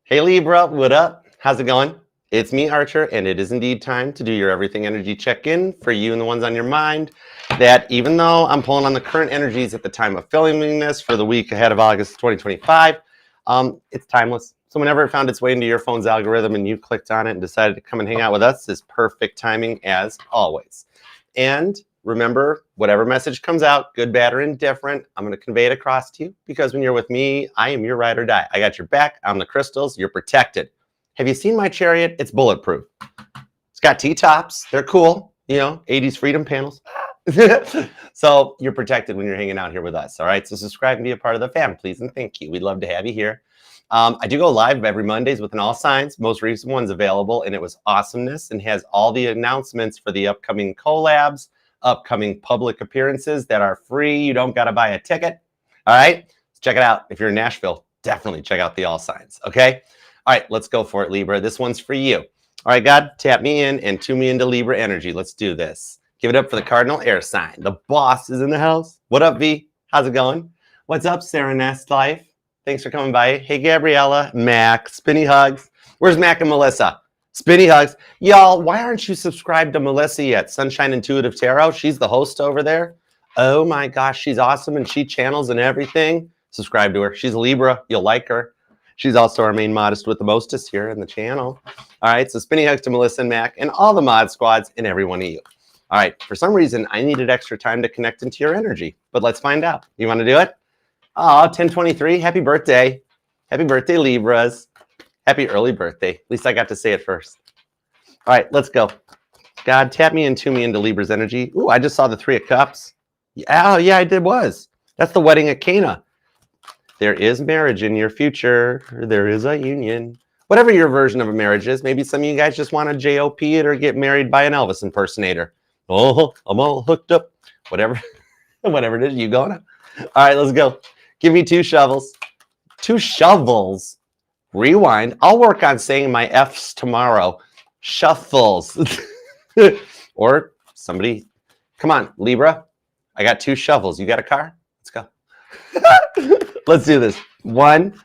Hey Libra, what up? How's it going? It's me, Archer, and it is indeed time to do your everything energy check-in for you and the ones on your mind. That even though I'm pulling on the current energies at the time of filming this for the week ahead of August 2025, it's timeless. So whenever it found its way into your phone's algorithm and you clicked on it and decided to come and hang out with us, is perfect timing as always. And remember, whatever message comes out, good, bad, or indifferent, I'm going to convey it across to you because when you're with me, I am your ride or die. I got your back. I'm the crystals. You're protected. Have you seen my chariot? It's bulletproof. It's got T-tops. They're cool. 80s freedom panels. So you're protected when you're hanging out here with us. All right. So subscribe and be a part of the fam, please. And thank you. We'd love to have you here. I do go live every Mondays with an all signs. Most recent one's available, and it was awesomeness and has all the announcements for the upcoming collabs, upcoming public appearances that are free. You don't got to buy a ticket. All right. Check it out. If you're in Nashville, definitely check out the all signs. Okay. All right. Let's go for it, Libra. This one's for you. All right, God, tap me in and tune me into Libra energy. Let's do this. Give it up for the cardinal air sign. The boss is in the house. What up, V? How's it going? What's up, Sarah Nest Life? Thanks for coming by. Hey, Gabriella, Mac, Spinny Hugs. Where's Mac and Melissa? Spinny Hugs. Y'all, why aren't you subscribed to Melissa yet? Sunshine Intuitive Tarot. She's the host over there. Oh my gosh, she's awesome and she channels and everything. Subscribe to her. She's a Libra. You'll like her. She's also our main modest with the mostest here in the channel. All right, so Spinny Hugs to Melissa and Mac and all the mod squads and every one of you. All right, for some reason, I needed extra time to connect into your energy, but let's find out. You want to do it? Oh, 1023, happy birthday. Happy birthday, Libras. Happy early birthday. At least I got to say it first. All right, let's go. God, tap me and tune me into Libra's energy. Ooh, I just saw the 3 of Cups. Oh, yeah, I did was. That's the wedding at Cana. There is marriage in your future. There is a union. Whatever your version of a marriage is. Maybe some of you guys just want to JOP it or get married by an Elvis impersonator. Oh, I'm all hooked up. Whatever, whatever it is, you going to. All right, let's go. Give me 2 shovels. 2 shovels. Rewind. I'll work on saying my F's tomorrow. Shuffles. Or somebody. Come on, Libra. I got 2 shovels. You got a car? Let's go. Let's do this. 1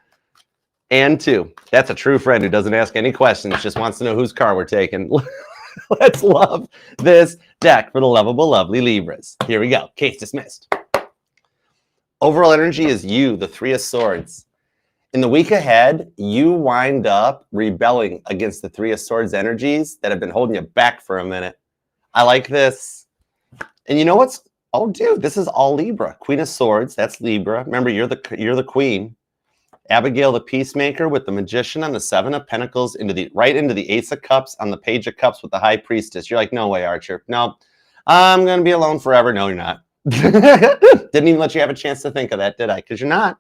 and 2. That's a true friend who doesn't ask any questions, just wants to know whose car we're taking. Let's love this deck for the lovable, lovely Libras. Here we go. Case dismissed. Overall energy is you, the 3 of Swords. In the week ahead, you wind up rebelling against the 3 of Swords energies that have been holding you back for a minute. I like this. And you know what's... Oh, dude, this is all Libra. Queen of Swords, that's Libra. Remember, you're the queen. Abigail, the peacemaker, with the Magician on the 7 of Pentacles, right into the Ace of Cups on the Page of Cups with the High Priestess. You're like, no way, Archer. No, I'm going to be alone forever. No, you're not. Didn't even let you have a chance to think of that, did I? Because you're not.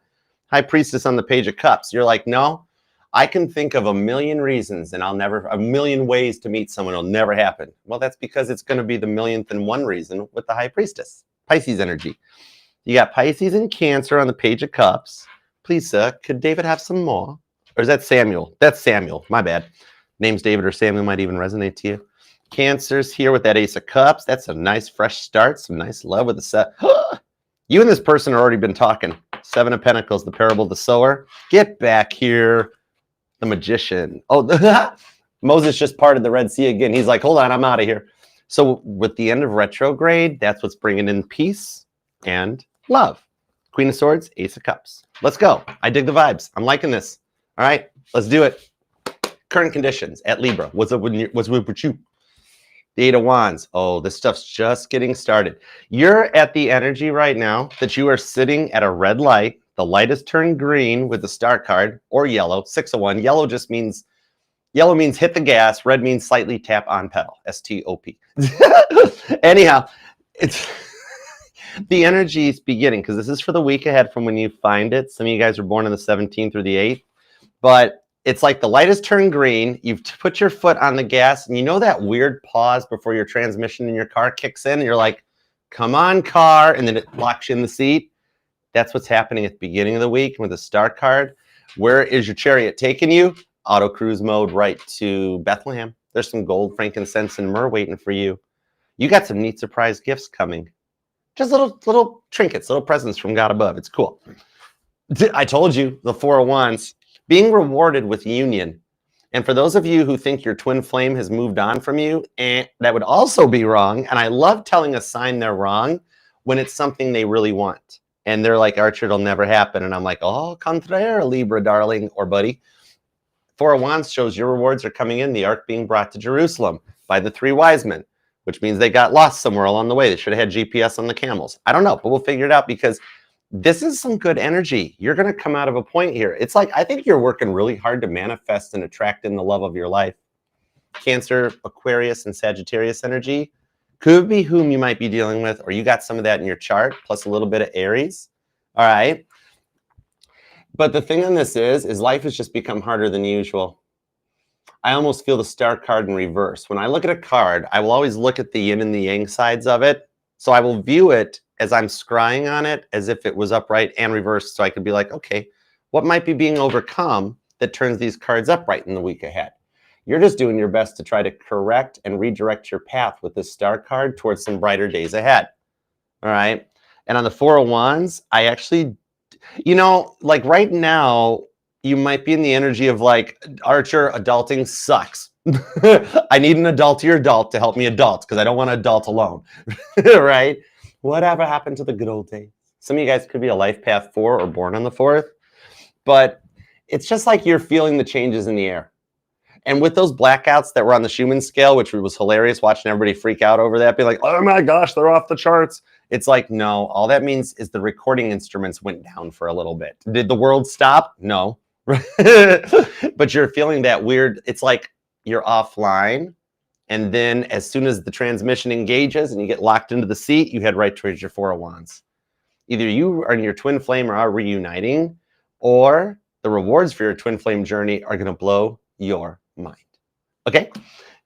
High Priestess on the Page of Cups. You're like, no, I can think of a million reasons and a million ways to meet someone. It'll never happen. Well, that's because it's going to be the millionth and one reason with the High Priestess. Pisces energy. You got Pisces and Cancer on the Page of Cups. Please, sir, could David have some more? Or is that Samuel? That's Samuel. My bad. Names David or Samuel might even resonate to you. Cancer's here with that Ace of Cups. That's a nice fresh start. Some nice love with the set. You and this person have already been talking. 7 of Pentacles, the parable of the sower. Get back here. The Magician. Oh, Moses just parted the Red Sea again. He's like, hold on, I'm out of here. So with the end of retrograde, that's what's bringing in peace and love. Queen of Swords, Ace of Cups. Let's go. I dig the vibes. I'm liking this. All right, let's do it. Current conditions at Libra. What's up with you? The 8 of Wands. Oh, this stuff's just getting started. You're at the energy right now that you are sitting at a red light. The light is turned green with the star card, or yellow. 6 of 1. Yellow means hit the gas. Red means slightly tap on pedal. STOP. Anyhow, it's the energy is beginning because this is for the week ahead from when you find it. Some of you guys were born on the 17th through the 8th, but it's like the light is turned green. You've put your foot on the gas, and you know that weird pause before your transmission in your car kicks in. And you're like, "Come on, car!" And then it locks you in the seat. That's what's happening at the beginning of the week with the star card. Where is your chariot taking you? Auto cruise mode right to Bethlehem. There's some gold, frankincense, and myrrh waiting for you. You got some neat surprise gifts coming. Just little trinkets, little presents from God above. It's cool. I told you, the 4 of Wands. being rewarded with union. And for those of you who think your twin flame has moved on from you, that would also be wrong. And I love telling a sign they're wrong when it's something they really want. And they're like, Archer, it'll never happen. And I'm like, oh, contraire, Libra, darling, or buddy. Four of Wands shows your rewards are coming in, the ark being brought to Jerusalem by the three wise men, which means they got lost somewhere along the way. They should have had GPS on the camels. I don't know, but we'll figure it out because this is some good energy. You're going to come out of a point here. It's like, I think you're working really hard to manifest and attract in the love of your life. Cancer, Aquarius, and Sagittarius energy could be whom you might be dealing with, or you got some of that in your chart, plus a little bit of Aries. All right. But the thing on this is life has just become harder than usual. I almost feel the star card in reverse. When I look at a card, I will always look at the yin and the yang sides of it. So I will view it as I'm scrying on it as if it was upright and reversed. So I could be like, okay, what might be being overcome that turns these cards upright in the week ahead? You're just doing your best to try to correct and redirect your path with this star card towards some brighter days ahead. All right. And on the Four of Wands, I actually, you know, like right now, you might be in the energy of like, Archer, adulting sucks. I need an adultier adult to help me adult because I don't want to adult alone. Right? Whatever happened to the good old days? Some of you guys could be a life path 4 or born on the 4th, but it's just like you're feeling the changes in the air. And with those blackouts that were on the Schumann scale, which was hilarious watching everybody freak out over that, be like, oh my gosh, they're off the charts. It's like, no, all that means is the recording instruments went down for a little bit. Did the world stop? No. But you're feeling that weird, it's like you're offline. And then as soon as the transmission engages and you get locked into the seat, you head right towards your Four of Wands. Either you and your twin flame are reuniting, or the rewards for your twin flame journey are going to blow your mind. Okay.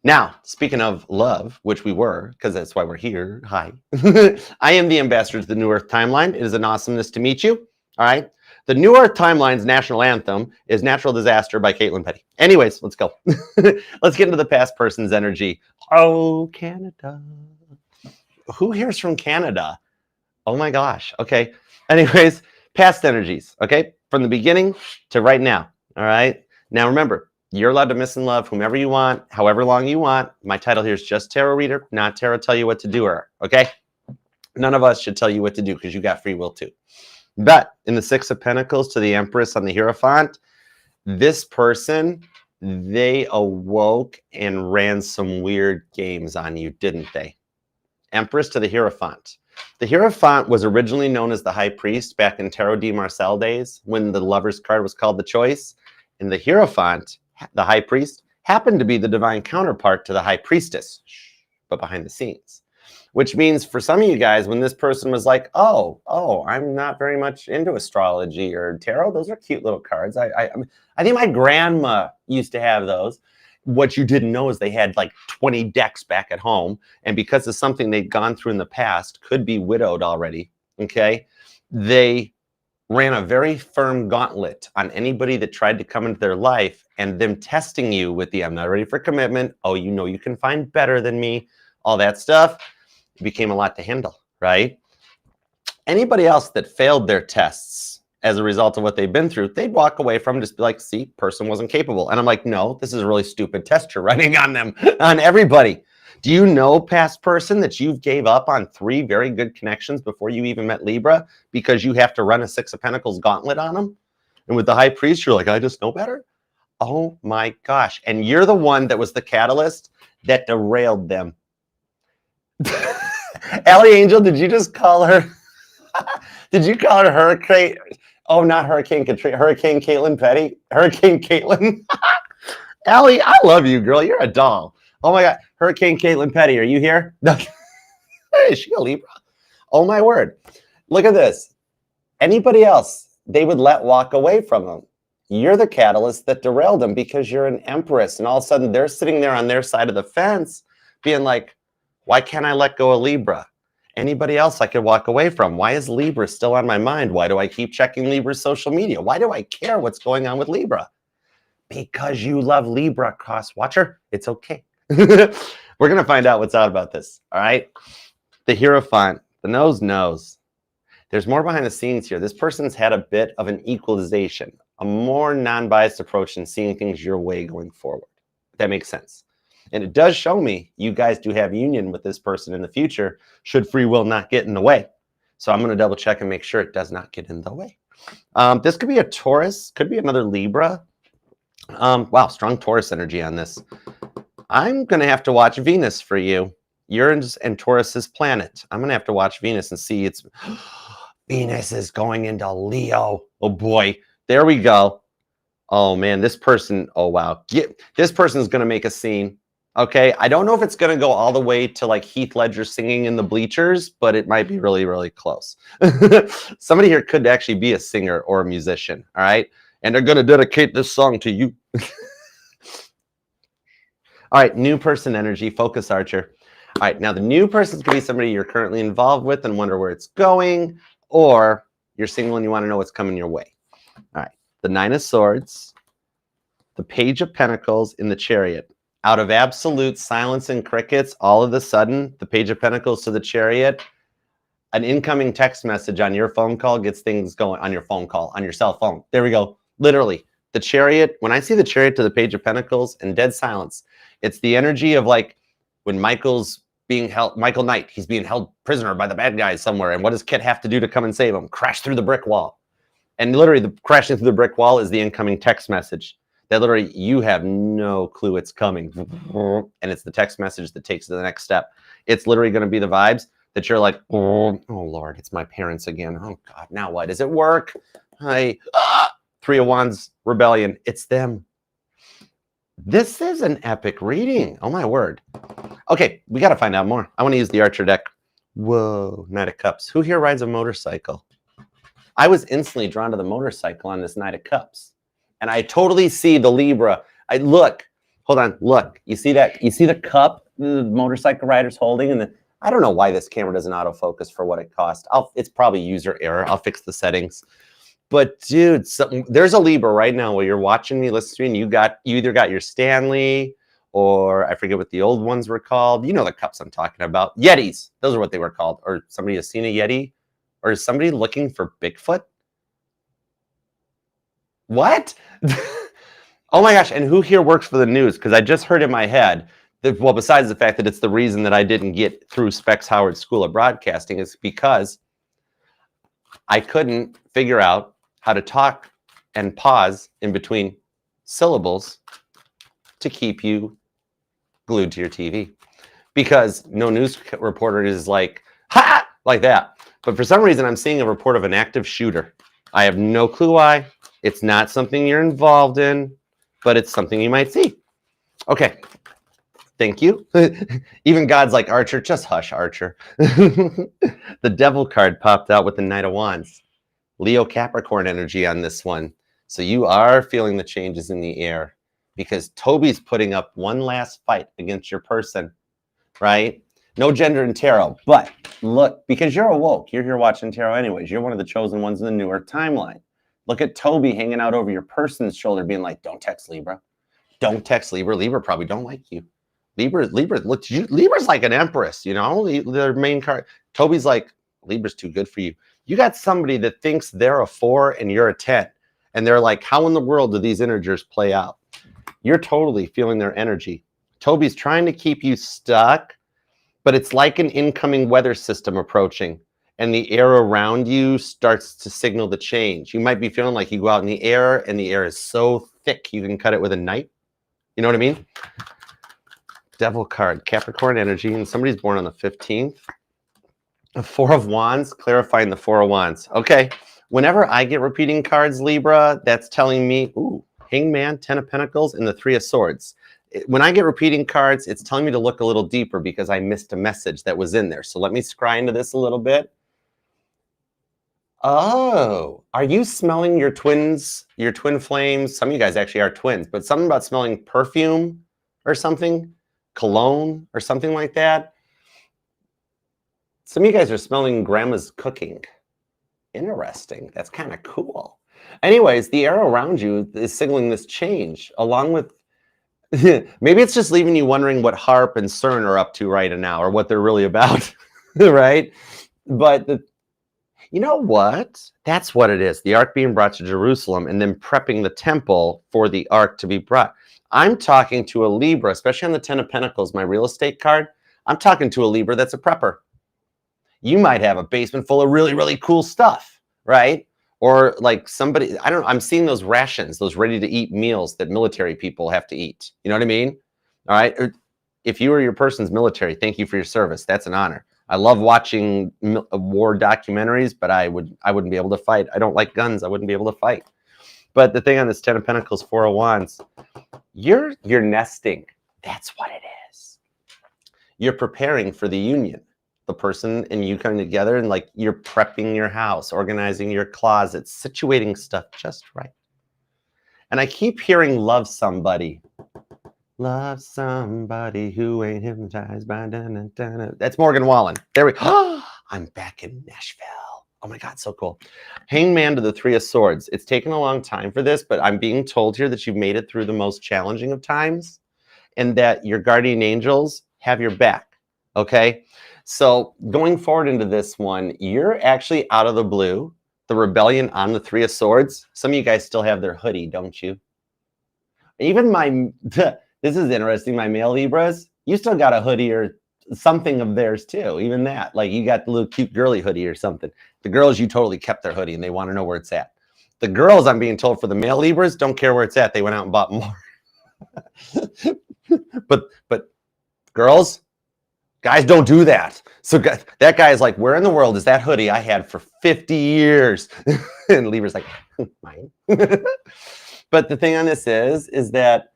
Now, speaking of love, which we were, because that's why we're here. Hi. I am the ambassador to the New Earth Timeline. It is an awesomeness to meet you. All right. The New Earth Timeline's national anthem is Natural Disaster by Caitlin Petty. Anyways, let's go. Let's get into the past person's energy. Oh, Canada. Who here's from Canada? Oh my gosh. Okay. Anyways, past energies. Okay. From the beginning to right now. All right. Now remember, you're allowed to miss and love whomever you want, however long you want. My title here is just Tarot Reader, not Tarot Tell You What to Do her. Okay. None of us should tell you what to do because you got free will too. But in the Six of Pentacles to the Empress on the Hierophant, this person, they awoke and ran some weird games on you, didn't they? Empress to the Hierophant. The Hierophant was originally known as the High Priest back in Tarot de Marcel days when the Lover's card was called the Choice. And the Hierophant, the High Priest, happened to be the divine counterpart to the High Priestess, but behind the scenes. Which means for some of you guys, when this person was like, oh, I'm not very much into astrology or tarot, those are cute little cards. I think my grandma used to have those. What you didn't know is they had like 20 decks back at home. And because of something they'd gone through in the past, could be widowed already, okay? They ran a very firm gauntlet on anybody that tried to come into their life and them testing you with the I'm not ready for commitment. Oh, you know you can find better than me. All that stuff. It became a lot to handle, right? Anybody else that failed their tests as a result of what they've been through, they'd walk away from just be like, see, person wasn't capable. And I'm like, no, this is a really stupid test you're running on them, on everybody. Do you know, past person, that you gave up on 3 very good connections before you even met Libra because you have to run a Six of Pentacles gauntlet on them? And with the High Priest, you're like, I just know better? Oh my gosh. And you're the one that was the catalyst that derailed them. Allie Angel, did you just call her? Did you call her Hurricane? Oh, not Hurricane Katrina. Hurricane Caitlin Petty. Hurricane Caitlin. Allie, I love you, girl. You're a doll. Oh my God. Hurricane Caitlin Petty, are you here? No. Is she a Libra? Oh my word. Look at this. Anybody else they would let walk away from them. You're the catalyst that derailed them because you're an Empress. And all of a sudden they're sitting there on their side of the fence being like, why can't I let go of Libra? Anybody else I could walk away from? Why is Libra still on my mind? Why do I keep checking Libra's social media? Why do I care what's going on with Libra? Because you love Libra, cross watcher. It's okay. We're going to find out what's out about this. All right. The Hierophant, the nose knows. There's more behind the scenes here. This person's had a bit of an equalization. a more non-biased approach in seeing things your way going forward. If that makes sense. And it does show me you guys do have union with this person in the future, should free will not get in the way. So I'm going to double check and make sure it does not get in the way. This could be a Taurus, could be another Libra. Wow, strong Taurus energy on this. I'm going to have to watch Venus for you. Uranus and Taurus's planet. I'm going to have to watch Venus and see it's... Venus is going into Leo. Oh boy, there we go. Oh man, this person, oh wow. This person is going to make a scene. Okay, I don't know if it's going to go all the way to like Heath Ledger singing in the bleachers, but it might be really, really close. Somebody here could actually be a singer or a musician, all right? And they're going to dedicate this song to you. All right, new person energy, focus Archer. All right, now the new person could be somebody you're currently involved with and wonder where it's going, or you're single and you want to know what's coming your way. All right, the Nine of Swords, the Page of Pentacles in the Chariot. Out of absolute silence and crickets, all of a sudden, the Page of Pentacles to the Chariot, an incoming text message on your phone call gets things going on your phone call, on your cell phone. There we go. Literally, the Chariot, when I see the Chariot to the Page of Pentacles and dead silence, it's the energy of like when Michael's being held, Michael Knight, he's being held prisoner by the bad guys somewhere. And what does Kit have to do to come and save him? Crash through the brick wall. And literally the crashing through the brick wall is the incoming text message. That literally you have no clue it's coming. And it's the text message that takes it to the next step. It's literally going to be the vibes that you're like, oh Lord, it's my parents again. Oh God, now what? Does it work? Three of Wands, rebellion. It's them. This is an epic reading. Oh my word. Okay, we got to find out more. I want to use the Archer deck. Whoa, Knight of Cups. Who here rides a motorcycle? I was instantly drawn to the motorcycle on this Knight of Cups. And I totally see the Libra. Look, hold on, look. You see that? You see the cup the motorcycle rider's holding? And I don't know why this camera doesn't autofocus for what it cost. It's probably user error. I'll fix the settings. But dude, there's a Libra right now where you're watching me, listening, you either got your Stanley or I forget what the old ones were called. You know the cups I'm talking about. Yetis. Those are what they were called. Or somebody has seen a Yeti? Or is somebody looking for Bigfoot? What? Oh my gosh, and who here works for the news? Because I just heard in my head that, well, besides the fact that it's the reason that I didn't get through Specs Howard School of Broadcasting, is because I couldn't figure out how to talk and pause in between syllables to keep you glued to your TV. Because no news reporter is like, ha! Like that. But for some reason, I'm seeing a report of an active shooter. I have no clue why. It's not something you're involved in, but it's something you might see. Okay. Thank you. Even God's like, Archer, just hush, Archer. The Devil card popped out with the Knight of Wands. Leo Capricorn energy on this one. So you are feeling the changes in the air because Toby's putting up one last fight against your person, right? No gender in tarot, but look, because you're awoke, you're here watching tarot anyways. You're one of the chosen ones in the newer timeline. Look at Toby hanging out over your person's shoulder being like, don't text Libra. Don't text Libra. Libra probably don't like you. Libra's like an empress, you know, their main card. Toby's like, Libra's too good for you. You got somebody that thinks they're a 4 and you're a 10. And they're like, how in the world do these integers play out? You're totally feeling their energy. Toby's trying to keep you stuck, but it's like an incoming weather system approaching. And the air around you starts to signal the change. You might be feeling like you go out in the air and the air is so thick you can cut it with a knife. You know what I mean? Devil card, Capricorn energy, and somebody's born on the 15th. A 4 of Wands, clarifying the 4 of Wands. Okay, whenever I get repeating cards, Libra, that's telling me, ooh, Hangman, 10 of Pentacles, and the 3 of Swords. When I get repeating cards, it's telling me to look a little deeper because I missed a message that was in there. So let me scry into this a little bit. Oh, are you smelling your twins, your twin flames? Some of you guys actually are twins, but something about smelling perfume or something, cologne or something like that. Some of you guys are smelling grandma's cooking. Interesting. That's kind of cool. Anyways, the air around you is signaling this change along with, maybe it's just leaving you wondering what Harp and CERN are up to right now or what they're really about, right? But You know what? That's what it is. The ark being brought to Jerusalem and then prepping the temple for the ark to be brought. I'm talking to a Libra, especially on the 10 of Pentacles, my real estate card. I'm talking to a Libra that's a prepper. You might have a basement full of really, really cool stuff, right? Or like somebody, I don't know, I'm seeing those rations, those ready to eat meals that military people have to eat. You know what I mean? All right. If you or your person's military, thank you for your service. That's an honor. I love watching war documentaries, but I wouldn't be able to fight. I don't like guns. I wouldn't be able to fight. But the thing on this 10 of Pentacles, 4 of Wands, you're nesting. That's what it is. You're preparing for the union. The person and you coming together, and like you're prepping your house, organizing your closet, situating stuff just right. And I keep hearing love somebody. Love somebody who ain't hypnotized by dun. That's Morgan Wallen. There we go. I'm back in Nashville. Oh my God, so cool. Hangman to the 3 of Swords. It's taken a long time for this, but I'm being told here that you've made it through the most challenging of times and that your guardian angels have your back, okay? So going forward into this one, you're actually out of the blue. The rebellion on the 3 of Swords. Some of you guys still have their hoodie, don't you? Even my, this is interesting, my male Libras, you still got a hoodie or something of theirs too, even that. Like you got the little cute girly hoodie or something. The girls, you totally kept their hoodie and they want to know where it's at. The girls, I'm being told, for the male Libras, don't care where it's at. They went out and bought more. but girls, guys don't do that. So that guy is like, where in the world is that hoodie I had for 50 years? And Libra's like, mine. But the thing on this is that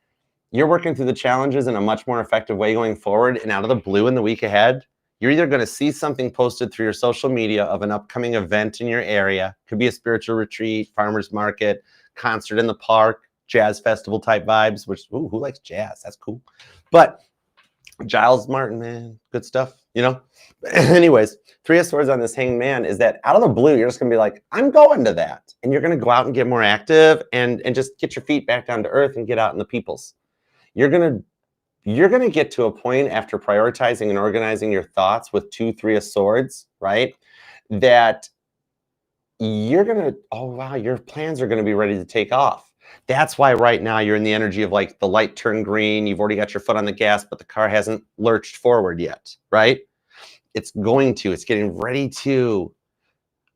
you're working through the challenges in a much more effective way going forward. And out of the blue in the week ahead, you're either going to see something posted through your social media of an upcoming event in your area. Could be a spiritual retreat, farmer's market, concert in the park, jazz festival type vibes, which, ooh, who likes jazz? That's cool. But Giles Martin, man, good stuff, you know? Anyways, 3 of Swords on this Hanged Man is that out of the blue, you're just going to be like, I'm going to that. And you're going to go out and get more active and just get your feet back down to earth and get out in the peoples. You're going to get to a point after prioritizing and organizing your thoughts with 2, 3 of Swords, right? That you're going to, oh, wow, your plans are going to be ready to take off. That's why right now you're in the energy of like the light turned green. You've already got your foot on the gas, but the car hasn't lurched forward yet, right? It's going to, it's getting ready to.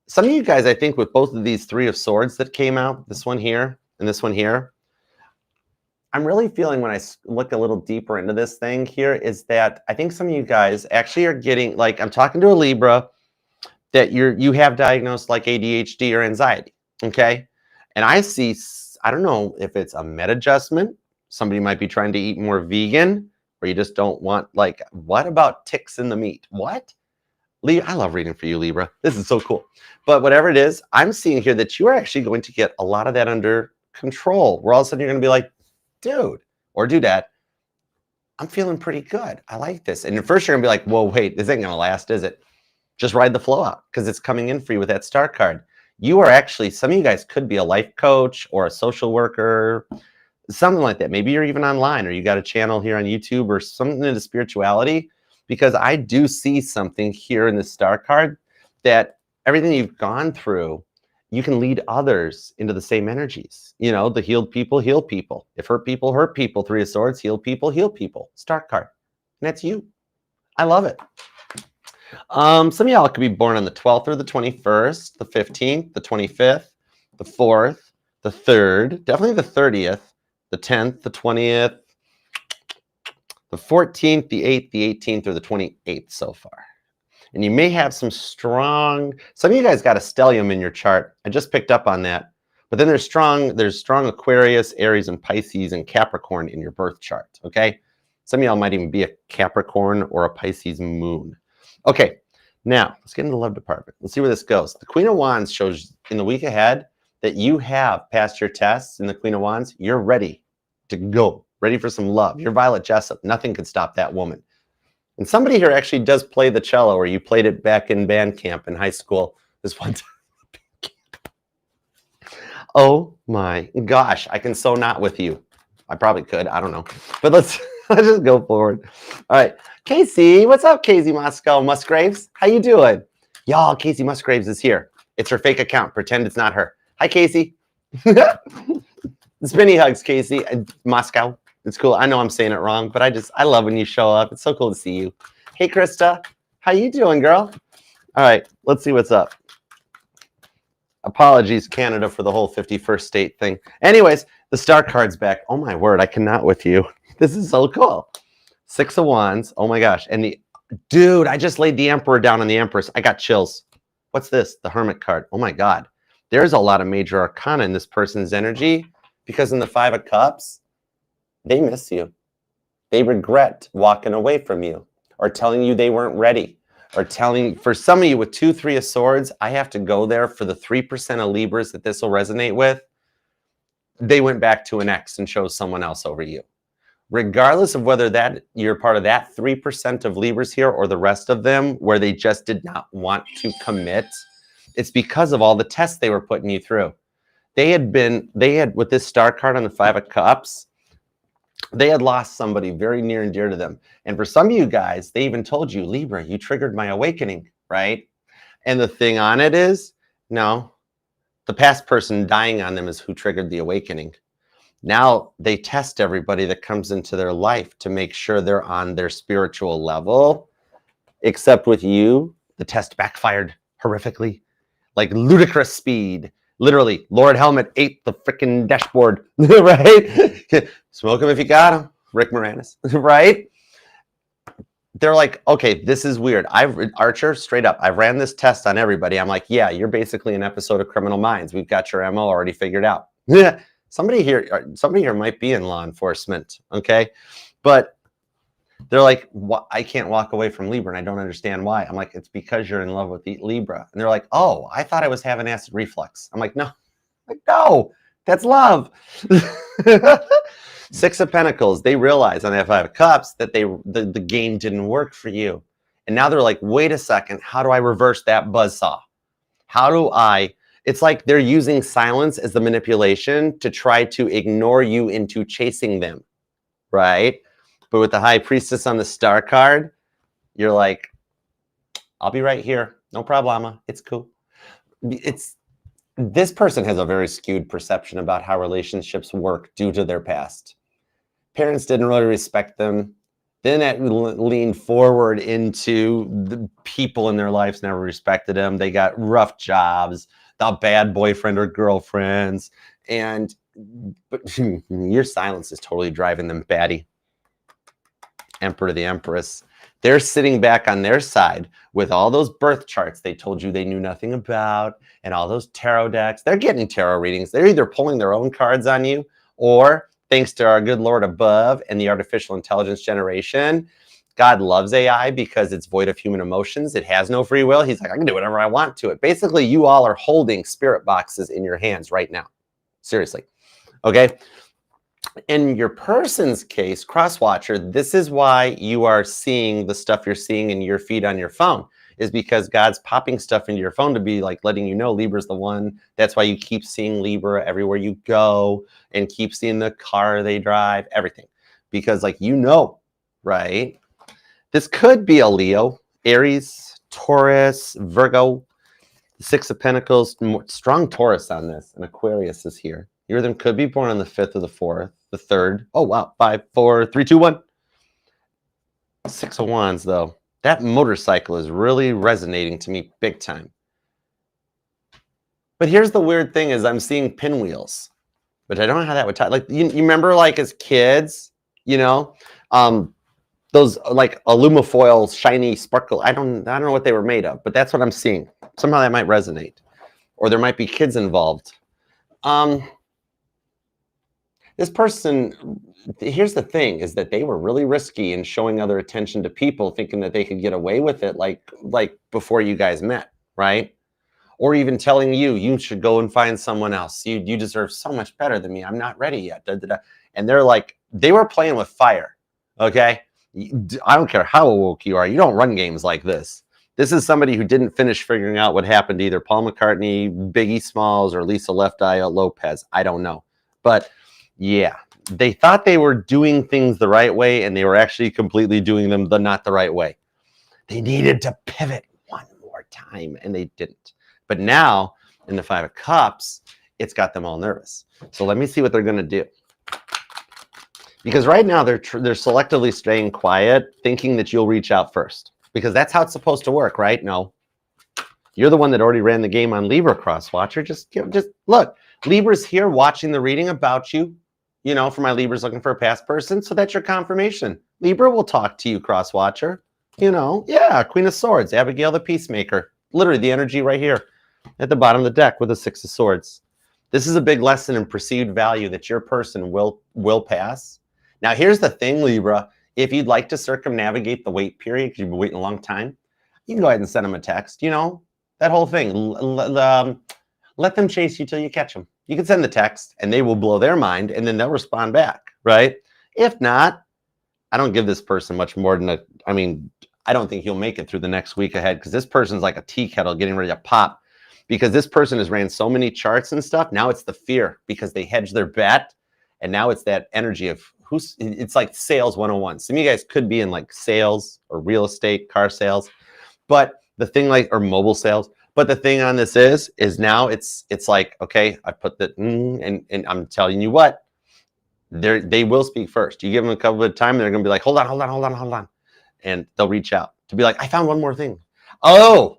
Some of you guys, I think with both of these 3 of Swords that came out, this one here and this one here, I'm really feeling when I look a little deeper into this thing here is that I think some of you guys actually are getting, like, I'm talking to a Libra that you have diagnosed like ADHD or anxiety, okay? And I see, I don't know if it's a med adjustment. Somebody might be trying to eat more vegan, or you just don't want, like, what about ticks in the meat? What? I love reading for you, Libra. This is so cool. But whatever it is, I'm seeing here that you are actually going to get a lot of that under control, where all of a sudden you're going to be like, dude, or dudette, I'm feeling pretty good. I like this. And at first you're going to be like, whoa, wait, this ain't going to last, is it? Just ride the flow out because it's coming in for you with that star card. You are actually, some of you guys could be a life coach or a social worker, something like that. Maybe you're even online or you got a channel here on YouTube or something into spirituality, because I do see something here in the star card that everything you've gone through, you can lead others into the same energies. You know, the healed people heal people. If hurt people hurt people. 3 of Swords, heal people heal people. Star card. And that's you. I love it. Some of y'all could be born on the 12th or the 21st, the 15th, the 25th, the 4th, the 3rd, definitely the 30th, the 10th, the 20th, the 14th, the 8th, the 18th, or the 28th so far. And you may have some strong, some of you guys got a stellium in your chart. I just picked up on that. But then there's strong Aquarius, Aries, and Pisces, and Capricorn in your birth chart, okay? Some of y'all might even be a Capricorn or a Pisces moon. Okay, now let's get into the love department. Let's see where this goes. The Queen of Wands shows in the week ahead that you have passed your tests in the Queen of Wands. You're ready to go, ready for some love. You're Violet Jessup. Nothing could stop that woman. And somebody here actually does play the cello, or you played it back in band camp in high school this one time. Oh my gosh, I can so not with you. I probably could, I don't know. But let's just go forward. All right, Casey, what's up, Casey Musgraves? How you doing? Y'all, Casey Musgraves is here. It's her fake account. Pretend it's not her. Hi, Casey. Spinny hugs, Casey. Moscow. It's cool. I know I'm saying it wrong, but I love when you show up. It's so cool to see you. Hey, Krista. How you doing, girl? All right, let's see what's up. Apologies, Canada, for the whole 51st state thing. Anyways, the star card's back. Oh, my word. I cannot with you. This is so cool. 6 of Wands. Oh, my gosh. And dude, I just laid the Emperor down on the Empress. I got chills. What's this? The Hermit card. Oh, my God. There's a lot of major arcana in this person's energy because in the 5 of Cups, they miss you. They regret walking away from you or telling you they weren't ready or telling, for some of you with 2, 3 of Swords, I have to go there for the 3% of Libras that this will resonate with. They went back to an ex and chose someone else over you. Regardless of whether that you're part of that 3% of Libras here or the rest of them where they just did not want to commit, it's because of all the tests they were putting you through. They had, with this star card on the 5 of Cups, they had lost somebody very near and dear to them. And for some of you guys, they even told you, Libra, you triggered my awakening, right? And the thing on it is, no, the past person dying on them is who triggered the awakening. Now they test everybody that comes into their life to make sure they're on their spiritual level. Except with you, the test backfired horrifically, like ludicrous speed. Literally, Lord Helmet ate the freaking dashboard, right? Smoke him if you got him, Rick Moranis, right? They're like, okay, this is weird. Archer, straight up, I ran this test on everybody. I'm like, yeah, you're basically an episode of Criminal Minds. We've got your MO already figured out. Somebody here might be in law enforcement, okay? But they're like, I can't walk away from Libra, and I don't understand why. I'm like, it's because you're in love with the Libra. And they're like, oh, I thought I was having acid reflux. I'm like, no, that's love. 6 of Pentacles, they realize on that 5 of Cups that the game didn't work for you. And now they're like, wait a second, how do I reverse that buzzsaw? It's like they're using silence as the manipulation to try to ignore you into chasing them, right? But with the High Priestess on the star card, you're like, I'll be right here. No problema. It's cool. This person has a very skewed perception about how relationships work due to their past. Parents didn't really respect them. Then it leaned forward into the people in their lives never respected them. They got rough jobs, the bad boyfriend or girlfriends. But your silence is totally driving them batty. Emperor, the Empress. They're sitting back on their side with all those birth charts they told you they knew nothing about and all those tarot decks. They're getting tarot readings. They're either pulling their own cards on you or, thanks to our good Lord above and the artificial intelligence generation, God loves AI because it's void of human emotions. It has no free will. He's like, I can do whatever I want to it. Basically, you all are holding spirit boxes in your hands right now. Seriously. Okay? In your person's case, Crosswatcher, this is why you are seeing the stuff you're seeing in your feed on your phone, is because God's popping stuff into your phone to be like letting you know Libra's the one. That's why you keep seeing Libra everywhere you go and keep seeing the car they drive, everything. Because like, right? This could be a Leo, Aries, Taurus, Virgo, 6 of Pentacles, strong Taurus on this, and Aquarius is here. Either of them could be born on the 5th or the 4th, the 3rd. Oh, wow. 5, 4, 3, 2, 1. 6 of Wands, though. That motorcycle is really resonating to me big time. But here's the weird thing is I'm seeing pinwheels, but I don't know how that would tie. Like, you remember, like, as kids, those, like, alumifoil, shiny, sparkle. I don't know what they were made of, but that's what I'm seeing. Somehow that might resonate. Or there might be kids involved. This person, here's the thing, is that they were really risky in showing other attention to people, thinking that they could get away with it, like before you guys met, right? Or even telling you should go and find someone else. You deserve so much better than me. I'm not ready yet. Da, da, da. And they're like, they were playing with fire, okay? I don't care how woke you are. You don't run games like this. This is somebody who didn't finish figuring out what happened to either Paul McCartney, Biggie Smalls, or Lisa Left Eye Lopez. I don't know. But yeah, they thought they were doing things the right way, and they were actually completely doing them not the right way. They needed to pivot one more time, and they didn't. But now in the Five of Cups, it's got them all nervous. So let me see what they're going to do. Because right now they're selectively staying quiet, thinking that you'll reach out first. Because that's how it's supposed to work, right? No. You're the one that already ran the game on Libra Crosswatcher. Just look. Libra's here watching the reading about you. You know, for my Libras looking for a past person. So that's your confirmation. Libra will talk to you, Crosswatcher. You know, yeah, Queen of Swords, Abigail the Peacemaker. Literally the energy right here at the bottom of the deck with the Six of Swords. This is a big lesson in perceived value that your person will pass. Now, here's the thing, Libra. If you'd like to circumnavigate the wait period, because you've been waiting a long time, you can go ahead and send them a text. You know, that whole thing. Let them chase you till you catch them. You can send the text, and they will blow their mind, and then they'll respond back, right? If not, I don't give this person much more than I don't think he'll make it through the next week ahead, because this person's like a tea kettle getting ready to pop, because this person has ran so many charts and stuff. Now it's the fear because they hedge their bet, and now it's that energy of it's like sales 101. Some of you guys could be in like sales or real estate, car sales, but the thing or mobile sales. But the thing on this is now it's like, okay, I put the and I'm telling you what, they will speak first. You give them a couple of time, they're gonna be like, hold on. And they'll reach out to be like, I found one more thing. Oh,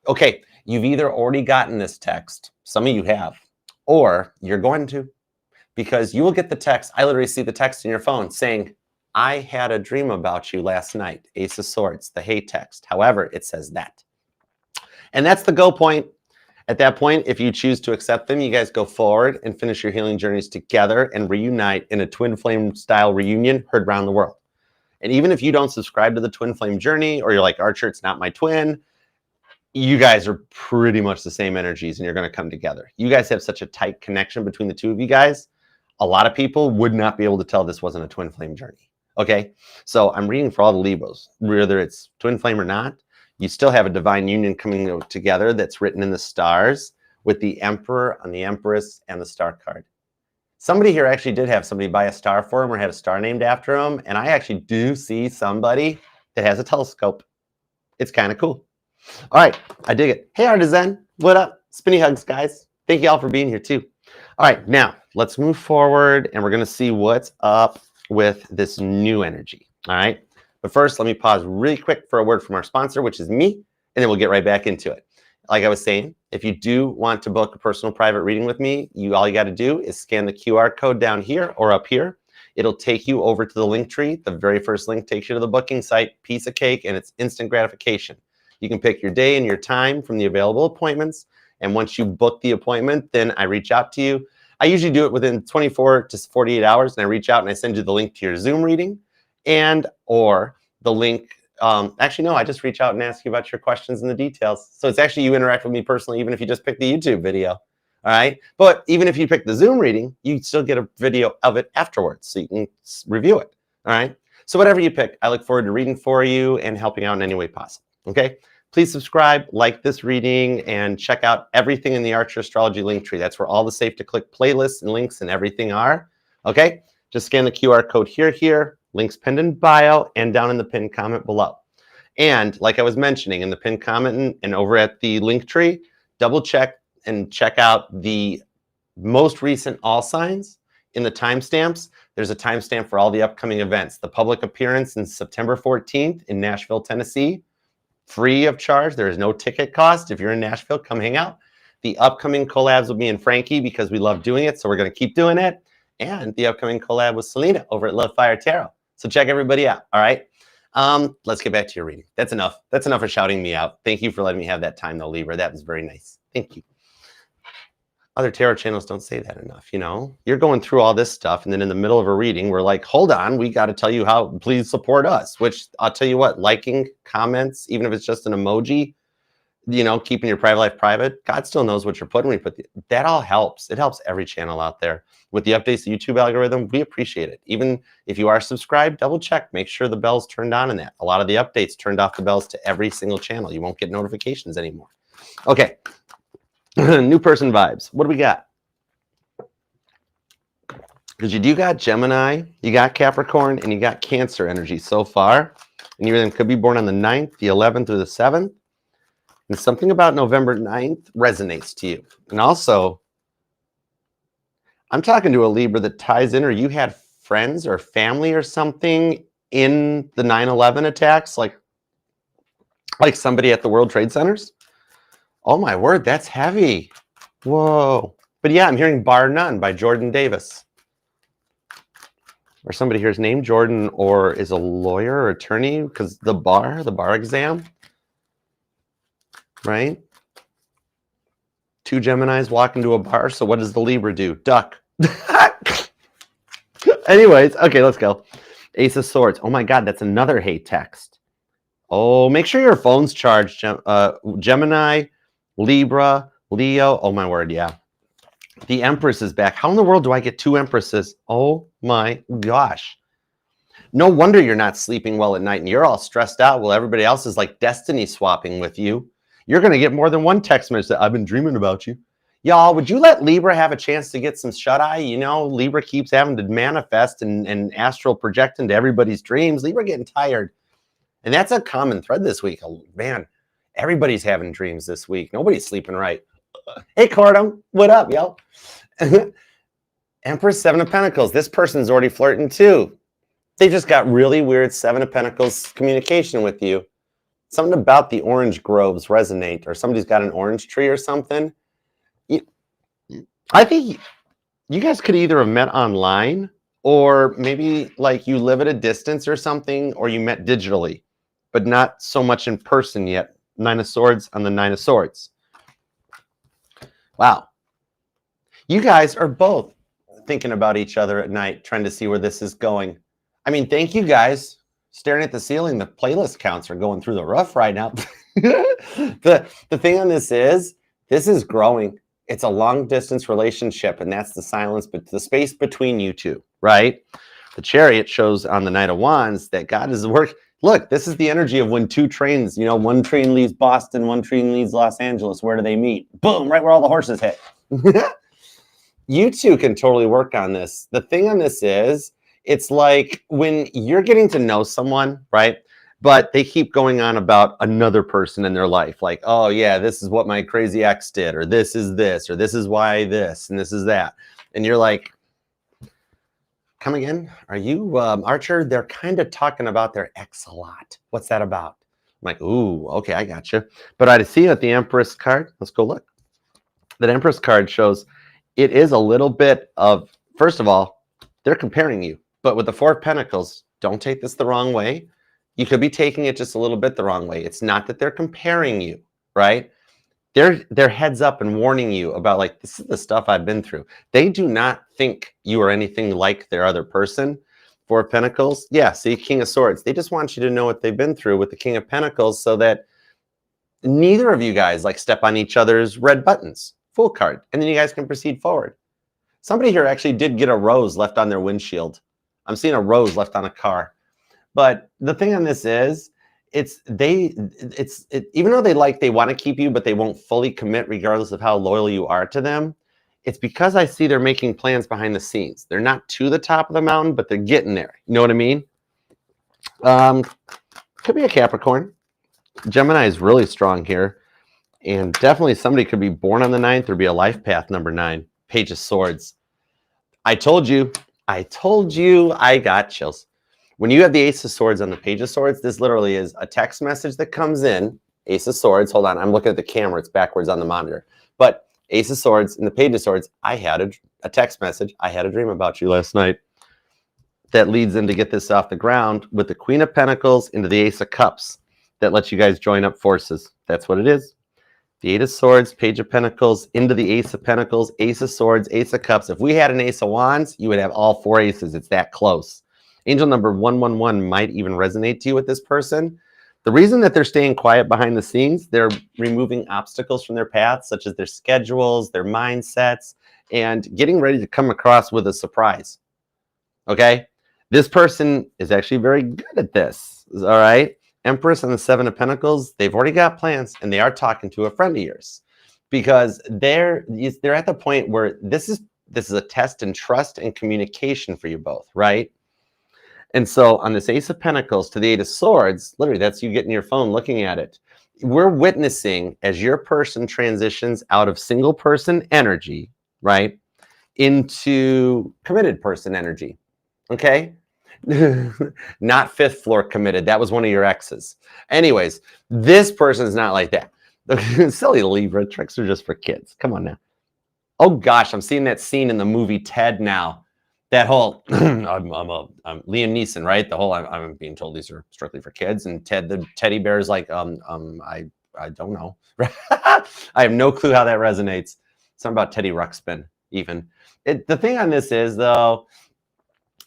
okay. You've either already gotten this text, some of you have, or you're going to, because you will get the text. I literally see the text in your phone saying, I had a dream about you last night. Ace of Swords, the hate text. However, it says that. And that's the go point. At that point, if you choose to accept them, you guys go forward and finish your healing journeys together and reunite in a twin flame style reunion heard around the world. And even if you don't subscribe to the twin flame journey, or you're like, Archer, it's not my twin, you guys are pretty much the same energies and you're going to come together. You guys have such a tight connection between the two of you guys. A lot of people would not be able to tell this wasn't a twin flame journey. Okay. So I'm reading for all the Libras, whether it's twin flame or not, you still have a divine union coming together that's written in the stars with the Emperor and the Empress and the Star card. Somebody here actually did have somebody buy a star for him or had a star named after him. And I actually do see somebody that has a telescope. It's kind of cool. All right. I dig it. Hey, Artisan. What up? Spinny hugs, guys. Thank you all for being here too. All right. Now let's move forward and we're going to see what's up with this new energy. All right. But first, let me pause really quick for a word from our sponsor, which is me, and then we'll get right back into it. Like I was saying, if you do want to book a personal private reading with me, all you got to do is scan the QR code down here or up here. It'll take you over to the link tree. The very first link takes you to the booking site, piece of cake, and it's instant gratification. You can pick your day and your time from the available appointments. And once you book the appointment, then I reach out to you. I usually do it within 24 to 48 hours, and I reach out and I send you the link to your Zoom reading or the link. Actually, no, I just reach out and ask you about your questions and the details. So it's actually you interact with me personally, even if you just pick the YouTube video. All right. But even if you pick the Zoom reading, you still get a video of it afterwards so you can review it. All right. So whatever you pick, I look forward to reading for you and helping out in any way possible. Okay. Please subscribe, like this reading, and check out everything in the Archer Astrology link tree. That's where all the safe to click playlists and links and everything are. Okay. Just scan the QR code here. Links pinned in bio and down in the pinned comment below. And like I was mentioning in the pinned comment and over at the link tree, double check and check out the most recent all signs in the timestamps. There's a timestamp for all the upcoming events. The public appearance in September 14th in Nashville, Tennessee, free of charge. There is no ticket cost. If you're in Nashville, come hang out. The upcoming collabs will be in Frankie because we love doing it. So we're going to keep doing it. And the upcoming collab with Selena over at Love Fire Tarot. So check everybody out. All right. Let's get back to your reading. That's enough. That's enough for shouting me out. Thank you for letting me have that time though, Libra. That was very nice. Thank you. Other tarot channels don't say that enough. You know, you're going through all this stuff. And then in the middle of a reading, we're like, hold on, we got to tell you how, please support us, which I'll tell you what, liking comments, even if it's just an emoji, you know, keeping your private life private, God still knows what you're putting. That all helps. It helps every channel out there. With the updates to the YouTube algorithm, we appreciate it. Even if you are subscribed, double check, make sure the bell's turned on in that. A lot of the updates turned off the bells to every single channel. You won't get notifications anymore. Okay. New person vibes. What do we got? Because you do got Gemini, you got Capricorn, and you got Cancer energy so far. And you then could be born on the 9th, the 11th, or the 7th. And something about November 9th resonates to you. And also, I'm talking to a Libra that ties in, or you had friends or family or something in the 9/11 attacks, like somebody at the World Trade Centers. Oh my word, that's heavy. Whoa. But yeah, I'm hearing Bar None by Jordan Davis. Or somebody here's named Jordan or is a lawyer or attorney because the bar exam, right? 2 Geminis walk into a bar. So what does the Libra do? Duck. Anyways, okay, let's go. Ace of Swords. Oh my God, that's another hate text. Oh, make sure your phone's charged. Gemini, Libra, Leo. Oh my word, yeah. The Empress is back. How in the world do I get 2 Empresses? Oh my gosh. No wonder you're not sleeping well at night and you're all stressed out while everybody else is like destiny swapping with you. You're going to get more than one text message that I've been dreaming about you. Y'all, would you let Libra have a chance to get some shut-eye? You know, Libra keeps having to manifest and astral project into everybody's dreams. Libra getting tired. And that's a common thread this week. Oh, man, everybody's having dreams this week. Nobody's sleeping right. Hey, Cordum, what up, yo? Empress, 7 of Pentacles. This person's already flirting too. They just got really weird 7 of Pentacles communication with you. Something about the orange groves resonate, or somebody's got an orange tree or something. I think you guys could either have met online or maybe like you live at a distance or something, or you met digitally, but not so much in person yet. 9 of Swords on the 9 of Swords. Wow. You guys are both thinking about each other at night, trying to see where this is going. I mean, thank you guys. Staring at the ceiling, the playlist counts are going through the roof right now. The thing on this is growing. It's a long distance relationship, and that's the silence, but the space between you two, right? The Chariot shows on the Knight of Wands that God is working. Look, this is the energy of when 2 trains, you know, 1 train leaves Boston, 1 train leaves Los Angeles. Where do they meet? Boom, right where all the horses hit. You two can totally work on this. The thing on this is, it's like when you're getting to know someone, right? But they keep going on about another person in their life. Like, oh yeah, this is what my crazy ex did, or this is this, or this is why this, and this is that. And you're like, come again? Are you Archer? They're kind of talking about their ex a lot. What's that about? I'm like, ooh, okay, I got you. But I see at the Empress card. Let's go look. That Empress card shows it is a little bit of, first of all, they're comparing you. But with the 4 of Pentacles, don't take this the wrong way. You could be taking it just a little bit the wrong way. It's not that they're comparing you, right? They're heads up and warning you about, like, this is the stuff I've been through. They do not think you are anything like their other person. 4 of Pentacles, yeah, see, King of Swords. They just want you to know what they've been through with the King of Pentacles so that neither of you guys, like, step on each other's red buttons. Full card. And then you guys can proceed forward. Somebody here actually did get a rose left on their windshield. I'm seeing a rose left on a car. But the thing on this is, even though they want to keep you, but they won't fully commit regardless of how loyal you are to them. It's because I see they're making plans behind the scenes. They're not to the top of the mountain, but they're getting there. You know what I mean? Could be a Capricorn. Gemini is really strong here. And definitely somebody could be born on the 9th or be a life path number 9. Page of Swords. I told you, I got chills. When you have the Ace of Swords on the Page of Swords, this literally is a text message that comes in. Ace of Swords. Hold on. I'm looking at the camera. It's backwards on the monitor. But Ace of Swords and the Page of Swords, I had a text message. I had a dream about you last night. That leads in to get this off the ground with the Queen of Pentacles into the Ace of Cups. That lets you guys join up forces. That's what it is. The 8 of Swords, Page of Pentacles, into the Ace of Pentacles, Ace of Swords, Ace of Cups. If we had an Ace of Wands, you would have all 4 aces. It's that close. Angel number 111 might even resonate to you with this person. The reason that they're staying quiet behind the scenes, they're removing obstacles from their path, such as their schedules, their mindsets, and getting ready to come across with a surprise. Okay? This person is actually very good at this. All right? Empress and the 7 of Pentacles, they've already got plans, and they are talking to a friend of yours because they're at the point where this is a test in trust and communication for you both, right? And so on this Ace of Pentacles to the 8 of Swords, literally that's you getting your phone, looking at it. we're witnessing as your person transitions out of single person energy, right, into committed person energy. Okay. Not fifth floor committed. That was one of your exes. Anyways, this person is not like that. Silly Libra, tricks are just for kids. Come on now. Oh gosh, I'm seeing that scene in the movie Ted now. That whole I'm Liam Neeson, right? The whole I'm being told these are strictly for kids, and Ted the teddy bear is like I don't know. I have no clue how that resonates. Something about Teddy Ruxpin even. The thing on this is though,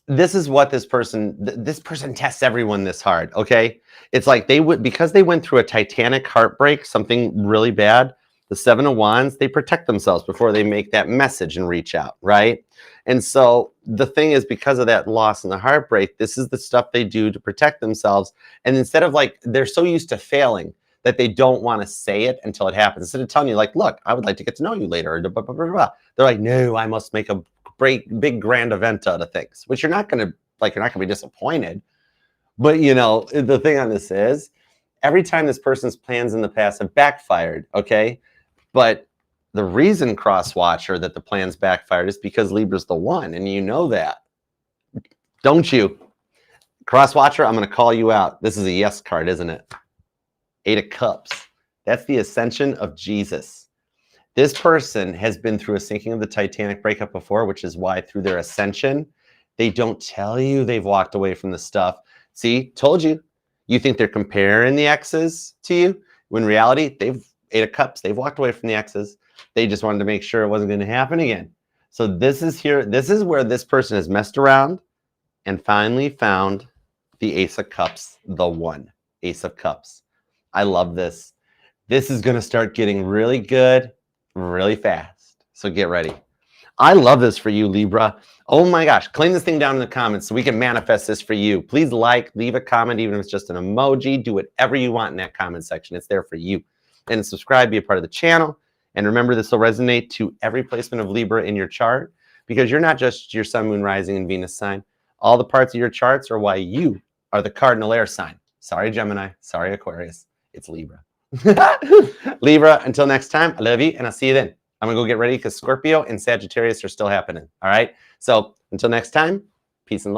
this is what this person tests everyone this hard. Okay, it's like they would, because they went through a titanic heartbreak, something really bad. The Seven of Wands, they protect themselves before they make that message and reach out, right? And so the thing is, because of that loss and the heartbreak, this is the stuff they do to protect themselves. And instead of like, they're so used to failing that they don't want to say it until it happens. Instead of telling you like, look, I would like to get to know you later. They're like, no, I must make a big grand event out of things, which you're not going to be disappointed. But you know, the thing on this is, every time this person's plans in the past have backfired, okay? But the reason, cross watcher, that the plans backfired is because Libra's the one, and you know that, don't you? Cross watcher, I'm going to call you out. This is a yes card, isn't it? 8 of Cups. That's the ascension of Jesus. This person has been through a sinking of the Titanic breakup before, which is why through their ascension, they don't tell you they've walked away from the stuff. See, told you. You think they're comparing the exes to you, when in reality, they've 8 of Cups. They've walked away from the exes. They just wanted to make sure it wasn't going to happen again. So this is here. This is where this person has messed around and finally found the Ace of Cups, the one. Ace of Cups. I love this. This is going to start getting really good really fast. So get ready. I love this for you, Libra. Oh my gosh. Claim this thing down in the comments so we can manifest this for you. Please like, leave a comment, even if it's just an emoji. Do whatever you want in that comment section. It's there for you. And subscribe, be a part of the channel. And remember, this will resonate to every placement of Libra in your chart, because you're not just your sun, moon, rising, and Venus sign. All the parts of your charts are why you are the cardinal air sign. Sorry, Gemini. Sorry, Aquarius. It's Libra. Libra, until next time, I love you, and I'll see you then. I'm going to go get ready because Scorpio and Sagittarius are still happening. All right? So until next time, peace and love.